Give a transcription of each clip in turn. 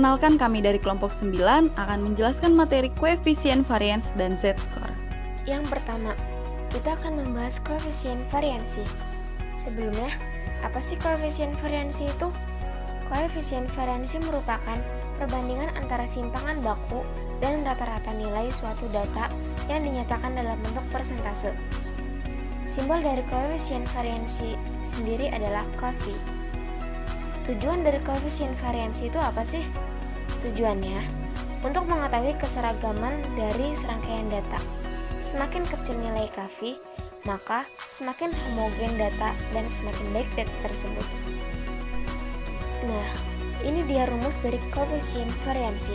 Perkenalkan, kami dari kelompok 9 akan menjelaskan materi koefisien varians dan Z-score. Yang pertama, kita akan membahas koefisien variansi. Sebelumnya, apa sih koefisien variansi itu? Koefisien variansi merupakan perbandingan antara simpangan baku dan rata-rata nilai suatu data yang dinyatakan dalam bentuk persentase. Simbol dari koefisien variansi sendiri adalah kofi. Tujuan dari koefisien variansi itu apa sih? Tujuannya untuk mengetahui keseragaman dari serangkaian data. Semakin kecil nilai kofi, maka semakin homogen data dan semakin baik data tersebut. Nah, ini dia rumus dari koefisien variansi.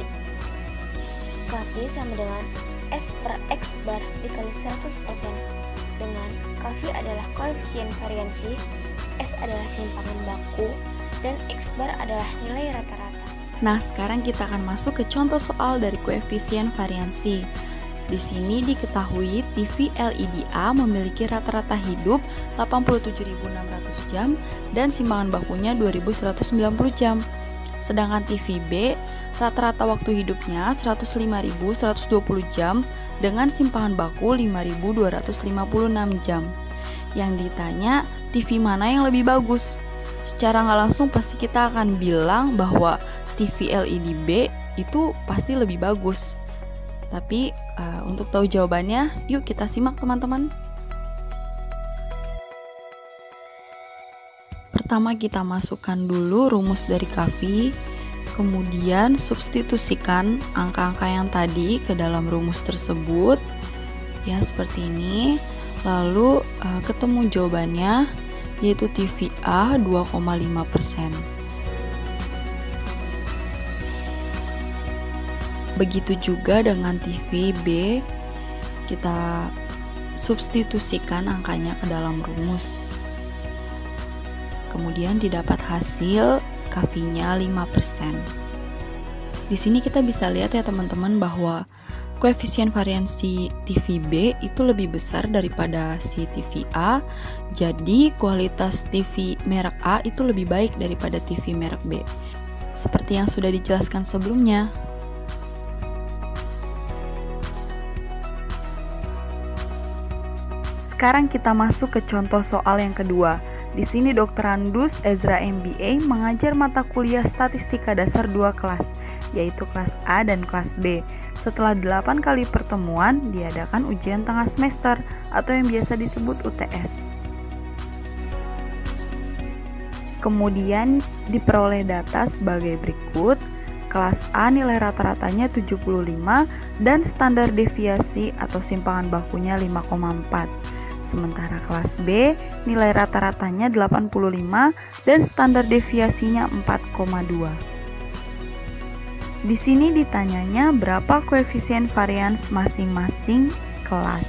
Kofi sama dengan S per X bar dikali 100%, dengan kofi adalah koefisien variansi, S adalah simpangan baku, dan X bar adalah nilai rata-rata. Nah, sekarang kita akan masuk ke contoh soal dari koefisien variansi. Di sini diketahui TV LED A memiliki rata-rata hidup 87.600 jam dan simpangan bakunya 2.190 jam. Sedangkan TV B rata-rata waktu hidupnya 105.120 jam dengan simpangan baku 5.256 jam. Yang ditanya, TV mana yang lebih bagus? Secara nggak langsung pasti kita akan bilang bahwa TV LED B itu pasti lebih bagus. Tapi untuk tahu jawabannya, yuk kita simak teman-teman. Pertama kita masukkan dulu rumus dari kofi, kemudian substitusikan angka-angka yang tadi ke dalam rumus tersebut. Ya, seperti ini. Lalu ketemu jawabannya, yaitu TV A 2,5%. Begitu juga dengan TV B, kita substitusikan angkanya ke dalam rumus. Kemudian didapat hasil kofinya 5%. Di sini kita bisa lihat ya teman-teman bahwa koefisien variansi TV B itu lebih besar daripada si TV A. Jadi kualitas TV merek A itu lebih baik daripada TV merek B. Seperti yang sudah dijelaskan sebelumnya. Sekarang kita masuk ke contoh soal yang kedua. Di sini Dr. Andus Ezra MBA mengajar mata kuliah Statistika Dasar 2 kelas, yaitu kelas A dan kelas B. Setelah 8 kali pertemuan, diadakan ujian tengah semester atau yang biasa disebut UTS. Kemudian diperoleh data sebagai berikut. Kelas A nilai rata-ratanya 75 dan standar deviasi atau simpangan bakunya 5,4. Sementara kelas B nilai rata-ratanya 85 dan standar deviasinya 4,2. Di sini ditanyanya berapa koefisien varians masing-masing kelas.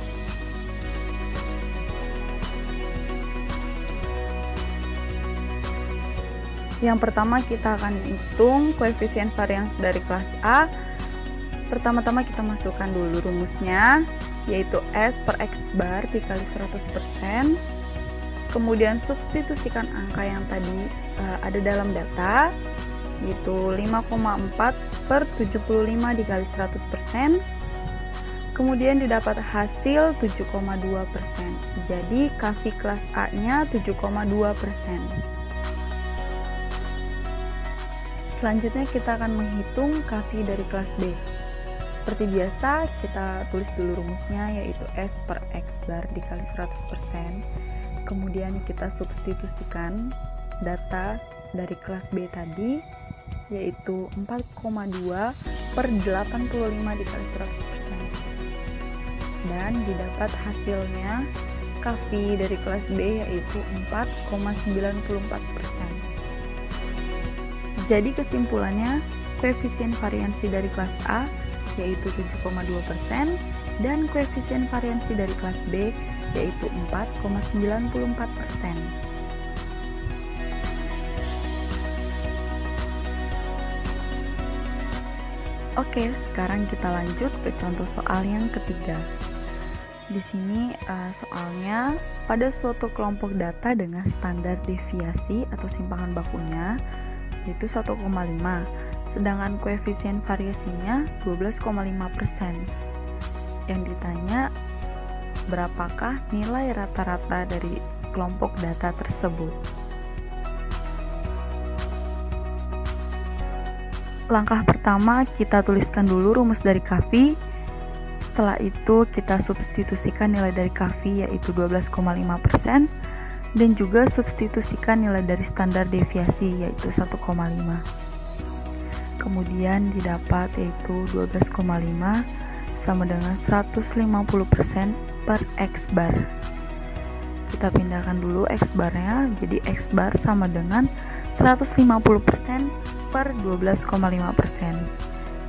Yang pertama kita akan hitung koefisien varians dari kelas A. Pertama-tama kita masukkan dulu rumusnya, yaitu S per X bar dikali 100%. Kemudian substitusikan angka yang tadi ada dalam data, yaitu 5,4 per 75 dikali 100%. Kemudian didapat hasil 7,2%. Jadi kofi kelas A nya 7,2%. Selanjutnya kita akan menghitung kofi dari kelas B. Seperti biasa, kita tulis dulu rumusnya, yaitu S per X bar dikali 100%. Kemudian kita substitusikan data dari kelas B tadi, yaitu 4,2 per 85 dikali 100%. Dan didapat hasilnya kofi dari kelas B yaitu 4,94%. Jadi kesimpulannya, koefisien variansi dari kelas A yaitu 7,2% dan koefisien variansi dari kelas B yaitu 4,94%. Oke, sekarang kita lanjut ke contoh soal yang ketiga. Di sini soalnya pada suatu kelompok data dengan standar deviasi atau simpangan bakunya yaitu 1,5. sedangkan koefisien variasinya 12,5%. Yang ditanya, berapakah nilai rata-rata dari kelompok data tersebut? Langkah pertama, kita tuliskan dulu rumus dari CAFI. Setelah itu, kita substitusikan nilai dari CAFI yaitu 12,5% dan juga substitusikan nilai dari standar deviasi yaitu 1,5. Kemudian didapat yaitu 12,5 sama dengan 150% per X bar. Kita pindahkan dulu X barnya, jadi X bar sama dengan 150% per 12,5%.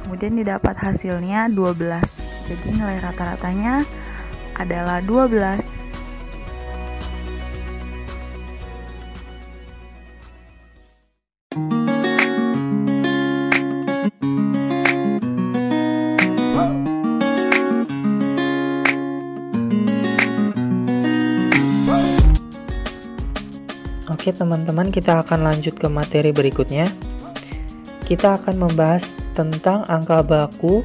Kemudian didapat hasilnya 12. Jadi nilai rata-ratanya adalah 12. Oke teman-teman, kita akan lanjut ke materi berikutnya. Kita akan membahas tentang angka baku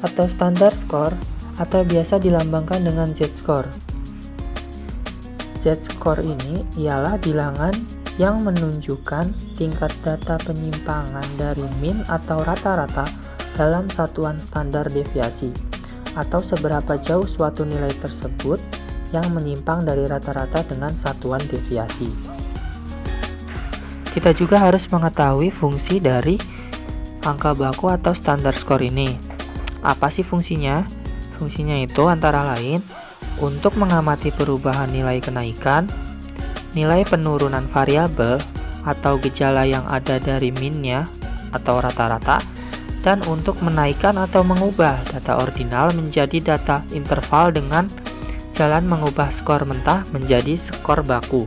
atau standar skor atau biasa dilambangkan dengan Z-score. Z-score ini ialah bilangan yang menunjukkan tingkat data penyimpangan dari min atau rata-rata dalam satuan standar deviasi, atau seberapa jauh suatu nilai tersebut yang menyimpang dari rata-rata dengan satuan deviasi. Kita juga harus mengetahui fungsi dari angka baku atau standar skor ini. Apa sih fungsinya? Fungsinya itu antara lain untuk mengamati perubahan nilai kenaikan, nilai penurunan variabel atau gejala yang ada dari minnya atau rata-rata, dan untuk menaikkan atau mengubah data ordinal menjadi data interval dengan jalan mengubah skor mentah menjadi skor baku.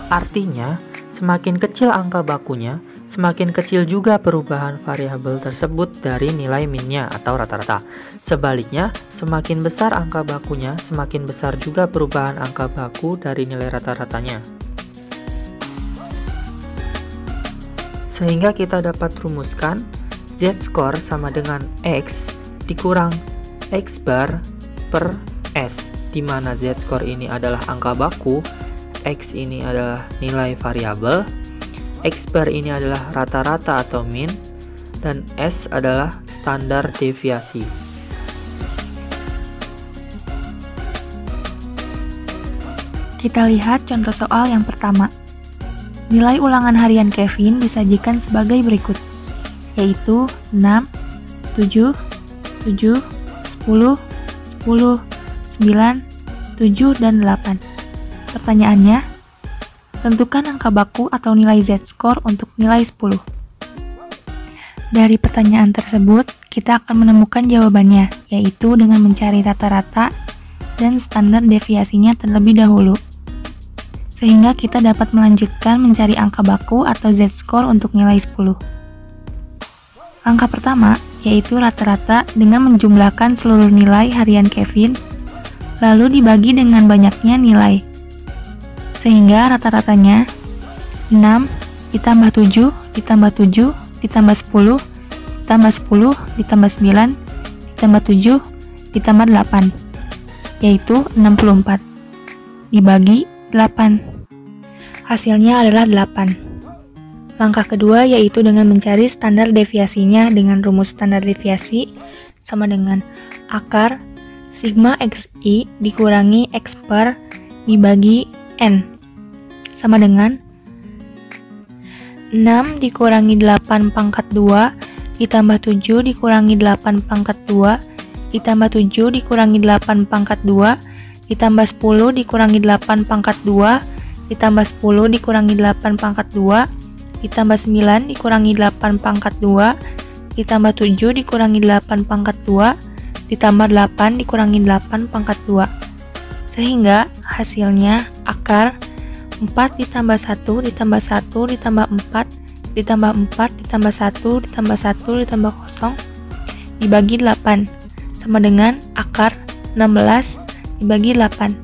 Artinya, semakin kecil angka bakunya, semakin kecil juga perubahan variabel tersebut dari nilai minnya atau rata-rata. Sebaliknya, semakin besar angka bakunya, semakin besar juga perubahan angka baku dari nilai rata-ratanya. Sehingga kita dapat rumuskan Z-score sama dengan X dikurang X bar per S, di mana Z-score ini adalah angka baku, X ini adalah nilai variabel, X bar ini adalah rata-rata atau min, dan S adalah standar deviasi. Kita lihat contoh soal yang pertama. Nilai ulangan harian Kevin disajikan sebagai berikut, yaitu 6, 7, 7, 10, 10, 9, 7, dan 8. Pertanyaannya, tentukan angka baku atau nilai Z-score untuk nilai 10. Dari pertanyaan tersebut, kita akan menemukan jawabannya, yaitu dengan mencari rata-rata dan standar deviasinya terlebih dahulu. Sehingga kita dapat melanjutkan mencari angka baku atau Z-score untuk nilai 10. Angka pertama, yaitu rata-rata dengan menjumlahkan seluruh nilai harian Kevin, lalu dibagi dengan banyaknya nilai. Sehingga rata-ratanya 6 ditambah 7 ditambah 7 ditambah 10 ditambah 10 ditambah 9 ditambah 7 ditambah 8, yaitu 64 dibagi 8. Hasilnya adalah 8. Langkah kedua yaitu dengan mencari standar deviasinya dengan rumus standar deviasi sama dengan akar sigma xi dikurangi x bar dibagi N sama dengan 6 dikurangi 8 pangkat 2 ditambah 7 dikurangi 8 pangkat 2 ditambah 7 dikurangi 8 pangkat 2 ditambah 10 dikurangi 8 pangkat 2 ditambah 10 dikurangi 8 pangkat 2 ditambah 9 dikurangi 8 pangkat 2 ditambah 7 dikurangi 8 pangkat 2 ditambah 8 dikurangi 8 pangkat 2. Sehingga hasilnya akar 4 ditambah 1 ditambah 1 ditambah 4 ditambah 4 ditambah 1 ditambah 1 ditambah 0 dibagi 8 sama dengan akar 16 dibagi 8.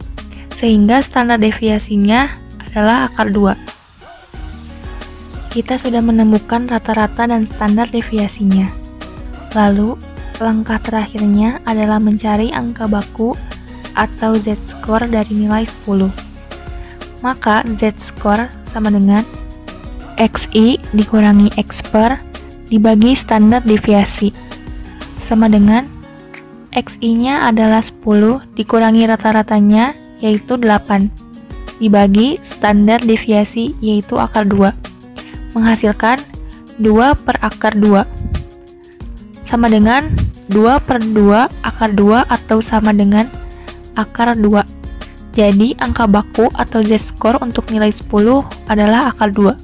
Sehingga standar deviasinya adalah akar 2. kita sudah menemukan rata-rata dan standar deviasinya. Lalu, langkah terakhirnya adalah mencari angka baku atau z-score dari nilai 10. Maka z-score sama dengan xi dikurangi x-per dibagi standar deviasi, sama dengan xi-nya adalah 10 dikurangi rata-ratanya yaitu 8 dibagi standar deviasi yaitu akar 2, menghasilkan 2 per akar 2 sama dengan 2 per 2 akar 2 atau sama dengan akar 2. Jadi angka baku atau z-score untuk nilai 10 adalah akar 2.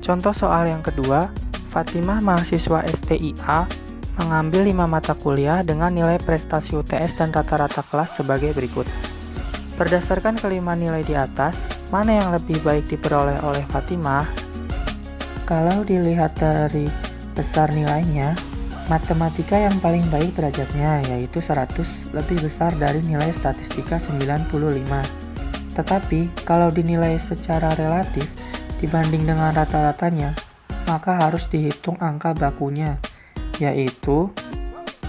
Contoh soal yang kedua, Fatimah mahasiswa STIA mengambil 5 mata kuliah dengan nilai prestasi UTS dan rata-rata kelas sebagai berikut. Berdasarkan kelima nilai di atas, mana yang lebih baik diperoleh oleh Fatimah? Kalau dilihat dari besar nilainya, matematika yang paling baik derajatnya yaitu 100 lebih besar dari nilai statistika 95. Tetapi, kalau dinilai secara relatif dibanding dengan rata-ratanya, maka harus dihitung angka bakunya, yaitu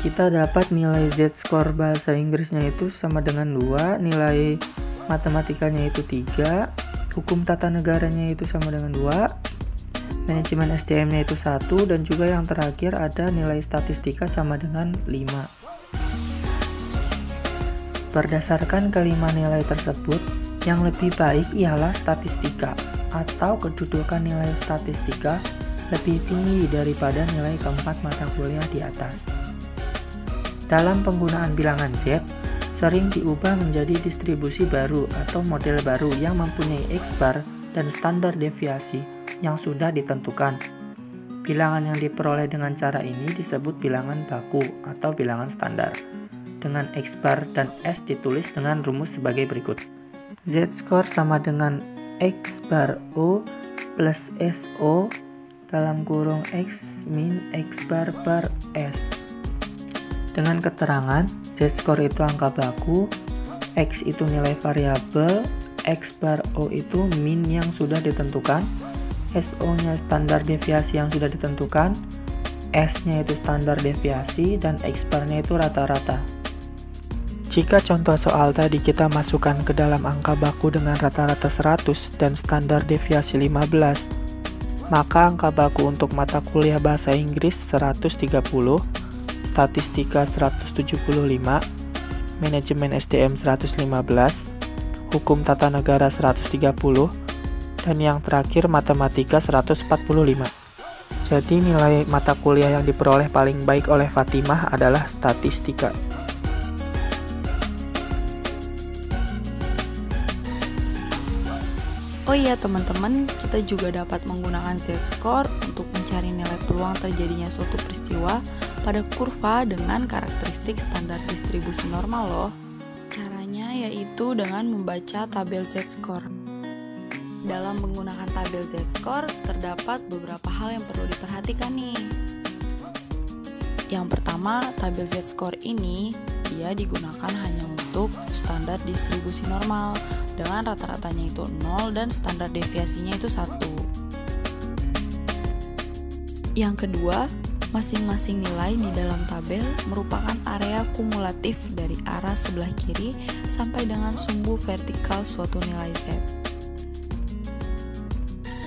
kita dapat nilai z-score bahasa Inggrisnya itu sama dengan 2, nilai matematikanya itu 3, hukum tata negaranya itu sama dengan 2, manajemen SDM-nya itu 1, dan juga yang terakhir ada nilai statistika sama dengan 5. Berdasarkan kelima nilai tersebut, yang lebih baik ialah statistika, atau kedudukan nilai statistika lebih tinggi daripada nilai keempat mata kuliah di atas. Dalam penggunaan bilangan Z, sering diubah menjadi distribusi baru atau model baru yang mempunyai X-bar dan standar deviasi yang sudah ditentukan. Bilangan yang diperoleh dengan cara ini disebut bilangan baku atau bilangan standar, dengan X-bar dan S ditulis dengan rumus sebagai berikut. Z-score sama dengan X-bar O plus SO dalam kurung X min X-bar per S. Dengan keterangan, Z-score itu angka baku, X itu nilai variabel, X-bar O itu min yang sudah ditentukan, SO-nya standar deviasi yang sudah ditentukan, S-nya itu standar deviasi, dan X-bar-nya itu rata-rata. Jika contoh soal tadi kita masukkan ke dalam angka baku dengan rata-rata 100 dan standar deviasi 15, maka angka baku untuk mata kuliah bahasa Inggris 130, statistika 175, manajemen SDM 115, hukum tata negara 130, dan yang terakhir matematika 145. Jadi nilai mata kuliah yang diperoleh paling baik oleh Fatimah adalah statistika. Oh iya teman-teman, kita juga dapat menggunakan z-score untuk mencari nilai peluang terjadinya suatu peristiwa pada kurva dengan karakteristik standar distribusi normal loh. Caranya yaitu dengan membaca tabel z-score. Dalam menggunakan tabel z-score, terdapat beberapa hal yang perlu diperhatikan nih. Yang pertama, tabel z-score ini dia digunakan hanya untuk standar distribusi normal dengan rata-ratanya itu 0 dan standar deviasinya itu 1. Yang kedua, masing-masing nilai di dalam tabel merupakan area kumulatif dari arah sebelah kiri sampai dengan sumbu vertikal suatu nilai Z.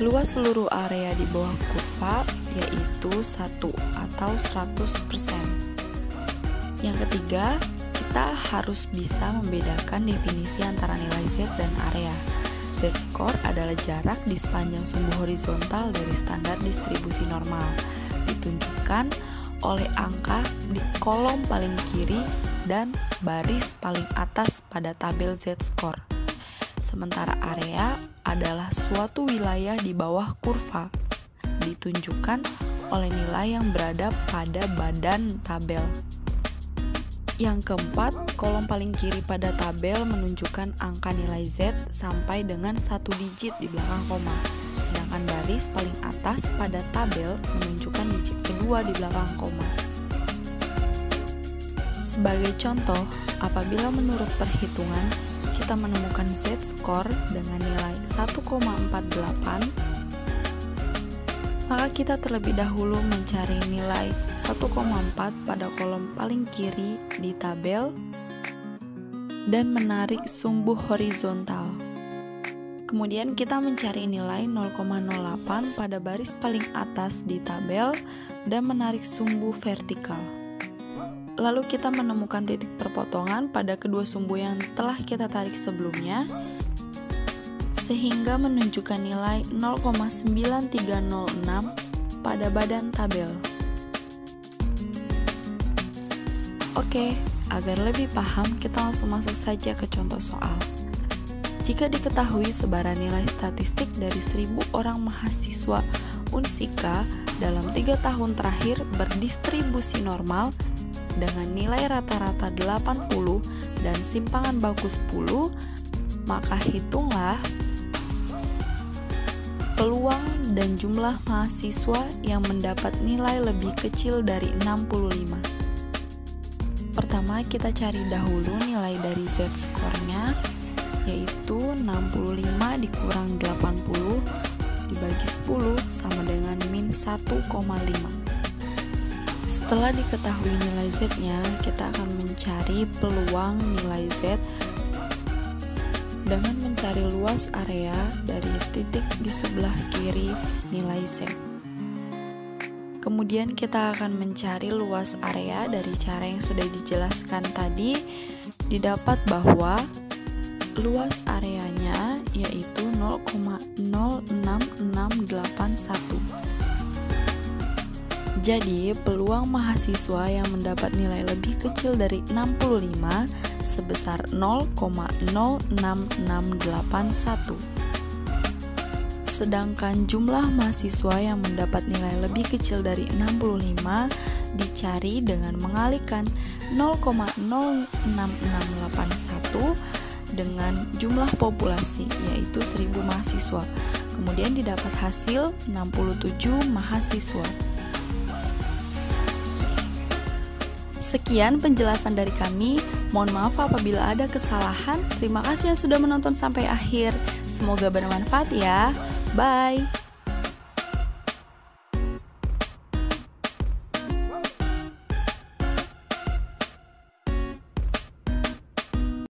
Luas seluruh area di bawah kurva yaitu 1 atau 100%. Yang ketiga, kita harus bisa membedakan definisi antara nilai Z dan area. Z-score adalah jarak di sepanjang sumbu horizontal dari standar distribusi normal, ditunjukkan oleh angka di kolom paling kiri dan baris paling atas pada tabel Z-score. Sementara area adalah suatu wilayah di bawah kurva, ditunjukkan oleh nilai yang berada pada badan tabel. Yang keempat, kolom paling kiri pada tabel menunjukkan angka nilai Z sampai dengan 1 digit di belakang koma, sedangkan baris paling atas pada tabel menunjukkan digit kedua di belakang koma. Sebagai contoh, apabila menurut perhitungan kita menemukan Z-score dengan nilai 1,48, maka kita terlebih dahulu mencari nilai 1,4 pada kolom paling kiri di tabel dan menarik sumbu horizontal. Kemudian kita mencari nilai 0,08 pada baris paling atas di tabel dan menarik sumbu vertikal. Lalu kita menemukan titik perpotongan pada kedua sumbu yang telah kita tarik sebelumnya, sehingga menunjukkan nilai 0,9306 pada badan tabel. Oke, agar lebih paham, kita langsung masuk saja ke contoh soal. Jika diketahui sebaran nilai statistik dari 1000 orang mahasiswa Unsika dalam 3 tahun terakhir berdistribusi normal dengan nilai rata-rata 80 dan simpangan baku 10, maka hitunglah peluang dan jumlah mahasiswa yang mendapat nilai lebih kecil dari 65. Pertama, kita cari dahulu nilai dari Z-score-nya, yaitu 65 dikurang 80 dibagi 10 sama dengan min 1,5. Setelah diketahui nilai Z-nya, kita akan mencari peluang nilai Z dengan mencari luas area dari titik di sebelah kiri nilai Z. Kemudian kita akan mencari luas area dari cara yang sudah dijelaskan tadi. Didapat bahwa luas areanya yaitu 0,06681. Jadi, peluang mahasiswa yang mendapat nilai lebih kecil dari 65 sebesar 0,06681. Sedangkan jumlah mahasiswa yang mendapat nilai lebih kecil dari 65 dicari dengan mengalihkan 0,06681 dengan jumlah populasi, yaitu 1000 mahasiswa. Kemudian didapat hasil 67 mahasiswa. Sekian penjelasan dari kami. Mohon maaf apabila ada kesalahan. Terima kasih yang sudah menonton sampai akhir. Semoga bermanfaat ya. Bye.